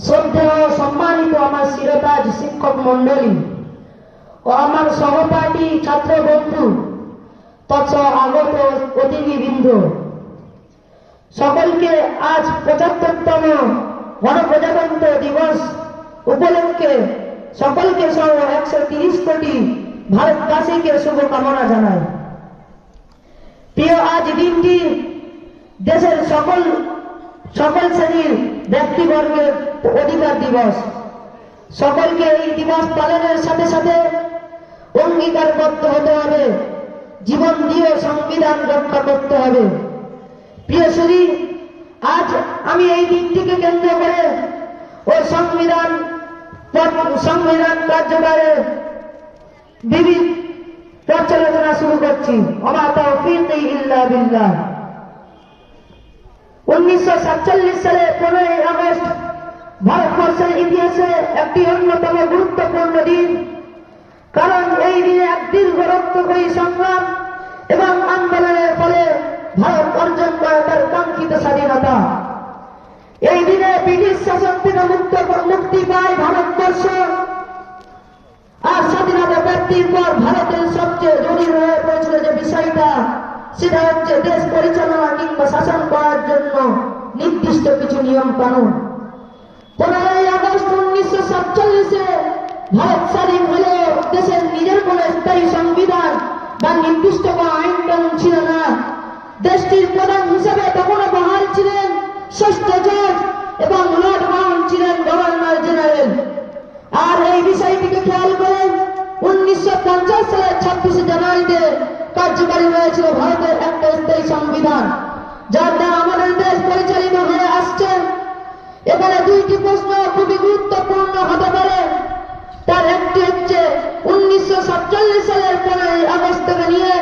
শ্রদ্ধেয় সম্মানিত আমার শিরতাজ শিক্ষক মন্ডলী ও আমার সহপাঠী ছাত্র বন্ধু তৎসহ আগত অতিথিবৃন্দ, সকলকে আজ ৭৫তম গণপ্রজাতন্ত্র দিবস উপলক্ষে সকলকে সহ ১৩০ কোটি ভারতবাসীকে শুভকামনা জানাই। প্রিয়, আজ দিনটি দেশের সকল শ্রেণীর ব্যক্তিবর্গের অধিকার দিবস। সকলকে এই দিবস পালনের সাথে সাথে অঙ্গীকারবদ্ধ হতে হবে, জীবন দিয়ে সংবিধান রক্ষা করতে হবে। প্রিয় সুধী, আজ আমি এই দিনটিকে কেন্দ্র করে ও সংবিধান কার্যকরের বিবিধ পর্যালোচনা শুরু করছি। ওমা তাওফীকি ইল্লা বিল্লাহ। 1947 সালে 15ই আগস্ট ভারতবর্ষের ইতিহাসে একটি অন্যতম গুরুত্বপূর্ণ দিন, কারণ এই দিনে এক দীর্ঘ রক্তক্ষয়ী সংগ্রাম এবং আন্দোলনের ফলে ভারত অর্জন করে তার কাঙ্ক্ষিত স্বাধীনতা। এই দিনে ব্রিটিশ শাসন থেকে মুক্তি পায় ভারতবর্ষ। আর স্বাধীনতা প্রাপ্তির পর ভারতের সবচেয়ে জরুরি হয়ে পড়েছিল যে বিষয়টা, সেটা হচ্ছে দেশ পরিচালনা কিংবা শাসন করার জন্য নির্দিষ্ট কিছু নিয়ম কানুন। 15ই আগস্ট 1947-এ ভারত স্বাধীন হলেও দেশের নিজের কোন স্থায়ী সংবিধান বা নির্দিষ্ট কোন আইন কানুন ছিল না। দেশটির প্রধান হিসেবে তখনও বহাল ছিলেন ষষ্ঠ জর্জ এবং লর্ড মাউন্ট ছিলেন গভর্নর জেনারেল। আর এই বিষয়টিকে খেয়াল করেন 1950 সালের 26শে জানুয়ারিতে কার্যকারী হয়েছিল ভারতের একটা স্থায়ী সংবিধান, যার দ্বারা আমাদের দেশ পরিচালিত হয়ে আসছে। এখানে দুইটি প্রশ্ন খুবই গুরুত্বপূর্ণ হতে পারে। তার একটি হচ্ছে 1947 সালের 15ই আগস্ট থেকে নিয়ে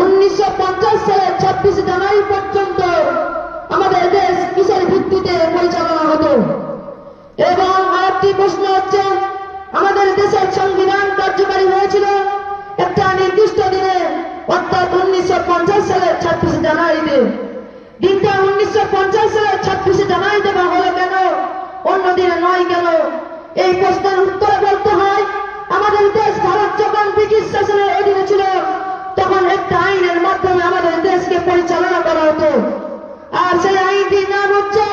1950 সালের 26শে জানুয়ারি পর্যন্ত আমাদের দেশ কিসের ভিত্তিতে পরিচালনা হতো, এবং আরেকটি প্রশ্ন হচ্ছে আমাদের দেশের সংবিধান কার্যকারী হয়েছিল একটা নির্দিষ্ট দিনে, অর্থাৎ 1950 সালের 26শে জানুয়ারিতে। দিনটা 1950 সালের 26শে জানুয়ারিতে বা হলো কেন, অন্য দিনে নয় কেন? এই প্রশ্নের উত্তরে বলতে হয়, আমাদের দেশ ভারত যখন ব্রিটিশ শাসনের অধীনে ছিল তখন একটা আইনের মাধ্যমে আমাদের দেশকে পরিচালনা করা হতো। আর সেই আইনটির নাম হচ্ছে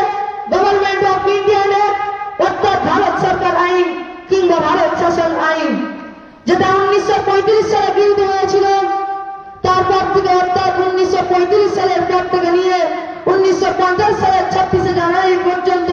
গভর্নমেন্ট অফ ইন্ডিয়া অ্যাক্ট, অর্থাৎ ভারত সরকার আইন কিংবা ভারত শাসন আইন, যেটা 1935 সালে গৃহীত হয়েছিল। তারপর থেকে অর্থাৎ 1935 সালের পর থেকে নিয়ে 1950 সালের